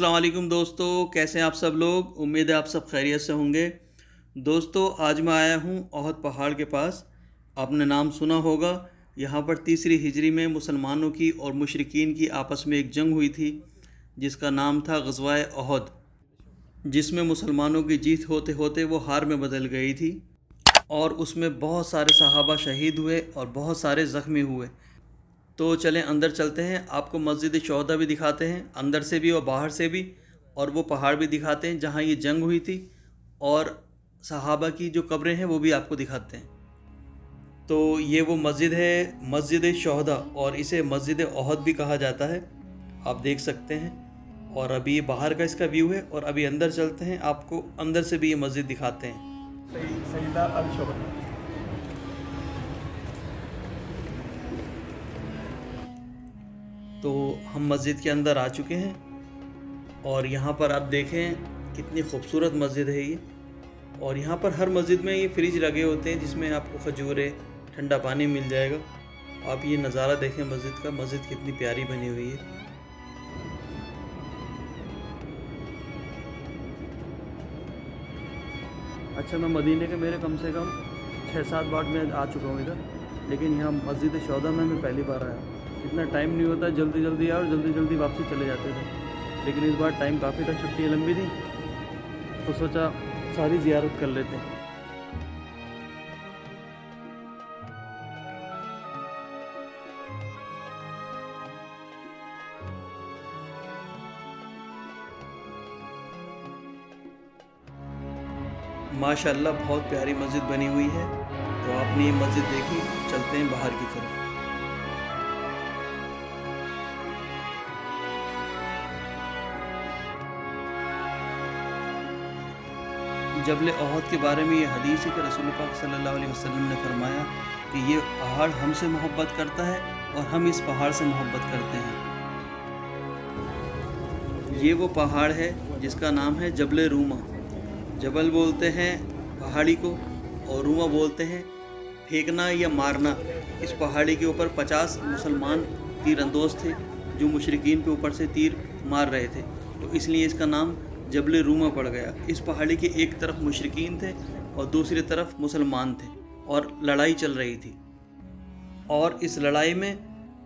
अस्सलाम वालेकुम दोस्तों, कैसे हैं आप सब लोग। उम्मीद है आप सब खैरियत से होंगे। दोस्तों आज मैं आया हूँ ओहद पहाड़ के पास। आपने नाम सुना होगा। यहाँ पर तीसरी हिजरी में मुसलमानों की और मुशरिकीन की आपस में एक जंग हुई थी जिसका नाम था ग़ज़वाए ओहद, जिसमें मुसलमानों की जीत होते होते वो हार में बदल गई थी और उसमें बहुत सारे सहाबा शहीद हुए और बहुत सारे ज़ख्मी हुए। तो चलें अंदर चलते हैं, आपको मस्जिद शोहदा भी दिखाते हैं, अंदर से भी और बाहर से भी, और वो पहाड़ भी दिखाते हैं जहाँ ये जंग हुई थी, और सहाबा की जो कब्रें हैं वो भी आपको दिखाते हैं। तो ये वो मस्जिद है, मस्जिद शोहदा, और इसे मस्जिद ओहद भी कहा जाता है, आप देख सकते हैं। और अभी ये बाहर का इसका व्यू है, और अभी अंदर चलते हैं, आपको अंदर से भी ये मस्जिद दिखाते हैं। सईदा अल शोहदा। तो हम मस्जिद के अंदर आ चुके हैं और यहाँ पर आप देखें कितनी खूबसूरत मस्जिद है ये। और यहाँ पर हर मस्जिद में ये फ्रिज लगे होते हैं जिसमें आपको खजूरें, ठंडा पानी मिल जाएगा। आप ये नज़ारा देखें मस्जिद का, मस्जिद कितनी प्यारी बनी हुई है। अच्छा, मैं मदीने के मेरे कम से कम 6-7 बार मैं आ चुका हूँ इधर, लेकिन यहाँ मस्जिद शोहदा में मैं पहली बार आया। इतना टाइम नहीं होता, जल्दी जल्दी आए और जल्दी जल्दी वापसी चले जाते थे, लेकिन इस बार टाइम काफ़ी था, छुट्टी लंबी थी तो सोचा सारी ज़ियारत कर लेते हैं। माशाअल्लाह बहुत प्यारी मस्जिद बनी हुई है। तो आपने ये मस्जिद देखी, चलते हैं बाहर की तरफ। जबल ओहद के बारे में ये हदीस है कि रसूल पाक सल्लल्लाहु अलैहि वसल्लम ने फरमाया कि ये पहाड़ हमसे मोहब्बत करता है और हम इस पहाड़ से मोहब्बत करते हैं। ये वो पहाड़ है जिसका नाम है जबल रूमा। जबल बोलते हैं पहाड़ी को और रूमा बोलते हैं फेंकना या मारना। इस पहाड़ी के ऊपर 50 मुसलमान तीरंदोज थे जो मुशरिकीन के ऊपर से तीर मार रहे थे, तो इसलिए इसका नाम जबल रूमा पड़ गया। इस पहाड़ी के एक तरफ मुशरिकीन थे और दूसरी तरफ मुसलमान थे और लड़ाई चल रही थी, और इस लड़ाई में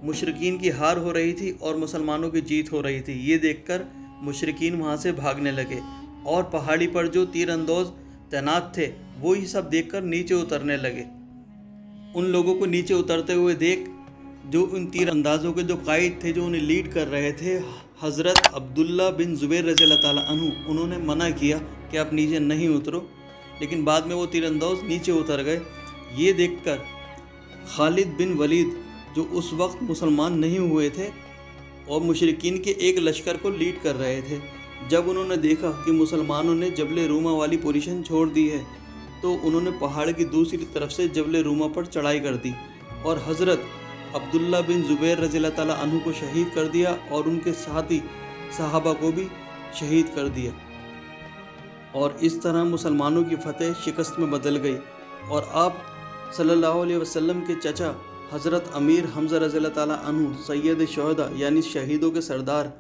मुशरिकीन की हार हो रही थी और मुसलमानों की जीत हो रही थी। ये देखकर मुशरिकीन वहाँ से भागने लगे और पहाड़ी पर जो तीरंदाज तैनात थे वो ये सब देखकर नीचे उतरने लगे। उन लोगों को नीचे उतरते हुए देख जो उन तीरंदाजों के जो कायद थे, जो उन्हें लीड कर रहे थे, हज़रत अब्दुल्ला बिन ज़ुबैर रज़ियल्लाहु ताला अन्हु, उन्होंने मना किया कि आप नीचे नहीं उतरो, लेकिन बाद में वो तीरंदाज नीचे उतर गए। ये देखकर खालिद बिन वलीद जो उस वक्त मुसलमान नहीं हुए थे और मुशरिकीन के एक लश्कर को लीड कर रहे थे, जब उन्होंने देखा कि मुसलमानों ने जबल रूमा वाली पोजीशन छोड़ दी है तो उन्होंने पहाड़ की दूसरी तरफ से जबल रूमा पर चढ़ाई कर दी और हज़रत अब्दुल्ला बिन ज़ुबैर रज़ियल्लाहु ताला अन्हु को शहीद कर दिया और उनके साथी सहाबा को भी शहीद कर दिया। और इस तरह मुसलमानों की फ़तह शिकस्त में बदल गई और आप सल्लल्लाहु अलैहि वसल्लम के चचा हज़रत अमीर हमज़ा रज़ियल्लाहु ताला अन्हु सैयद शोहदा यानी शहीदों के सरदार,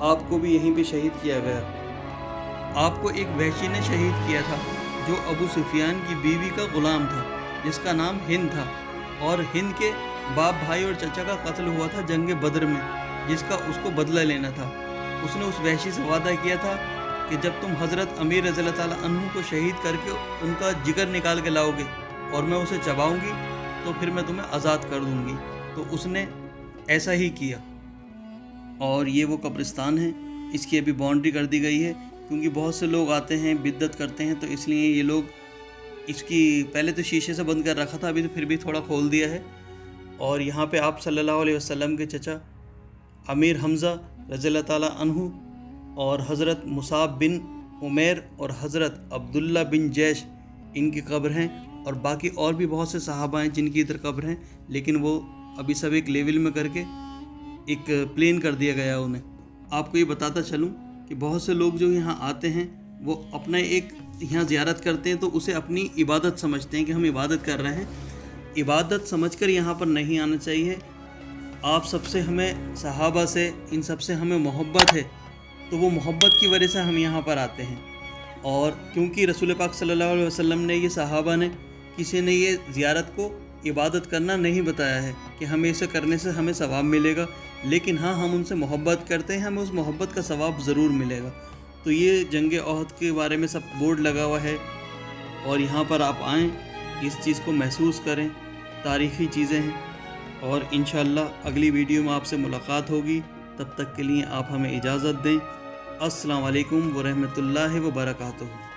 आपको भी यहीं पे शहीद किया गया। आपको एक वहशी ने शहीद किया था जो अबू सुफियान की बीवी का ग़ुलाम था जिसका नाम हिंद था, और हिंद के बाप भाई और चचा का कत्ल हुआ था जंग बदर में, जिसका उसको बदला लेना था। उसने उस वहशी से वादा किया था कि जब तुम हज़रत अमीर रज़ियल्लाहु ताला अन्हु को शहीद करके उनका जिगर निकाल के लाओगे और मैं उसे चबाऊँगी तो फिर मैं तुम्हें आज़ाद कर दूँगी। तो उसने ऐसा ही किया। और ये वो कब्रिस्तान है, इसकी अभी बाउंड्री कर दी गई है क्योंकि बहुत से लोग आते हैं बिद्दत करते हैं, तो इसलिए ये लोग इसकी पहले तो शीशे से बंद कर रखा था, अभी तो फिर भी थोड़ा खोल दिया है। और यहाँ पे आप सल्लल्लाहु अलैहि वसल्लम के चचा अमीर हमज़ा रज़ियल्लाहु ताला अन्हु और हज़रत मुसाब बिन उमैर और हज़रत अब्दुल्ला बिन जैश इनकी कब्र हैं, और बाकी और भी बहुत से सहाबा हैं जिनकी इधर कब्र हैं, लेकिन वो अभी सब एक लेवल में करके एक प्लेन कर दिया गया उन्हें। आपको ये बताता चलूँ कि बहुत से लोग जो यहाँ आते हैं वो अपना एक यहाँ ज़ियारत करते हैं तो उसे अपनी इबादत समझते हैं कि हम इबादत कर रहे हैं। इबादत समझकर यहाँ पर नहीं आना चाहिए। आप सबसे हमें, सहाबा से, इन सब से हमें मोहब्बत है, तो वो मोहब्बत की वजह से हम यहाँ पर आते हैं। और क्योंकि रसूल पाक सल्लल्लाहु अलैहि वसल्लम ने ये सहाबा ने किसी ने ये ज़ियारत को इबादत करना नहीं बताया है कि हमें इसे करने से हमें सवाब मिलेगा, लेकिन हाँ हम उनसे मोहब्बत करते हैं, हमें उस मोहब्बत का सवाब ज़रूर मिलेगा। तो ये जंग ओहद के बारे में सब बोर्ड लगा हुआ है और यहाँ पर आप आएँ, इस चीज़ को महसूस करें, तारीख़ी चीज़ें हैं। और इंशाअल्लाह अगली वीडियो में आपसे मुलाकात होगी, तब तक के लिए आप हमें इजाज़त दें। अस्सलाम वालेकुम व रहमतुल्लाहि व बरकातुहू।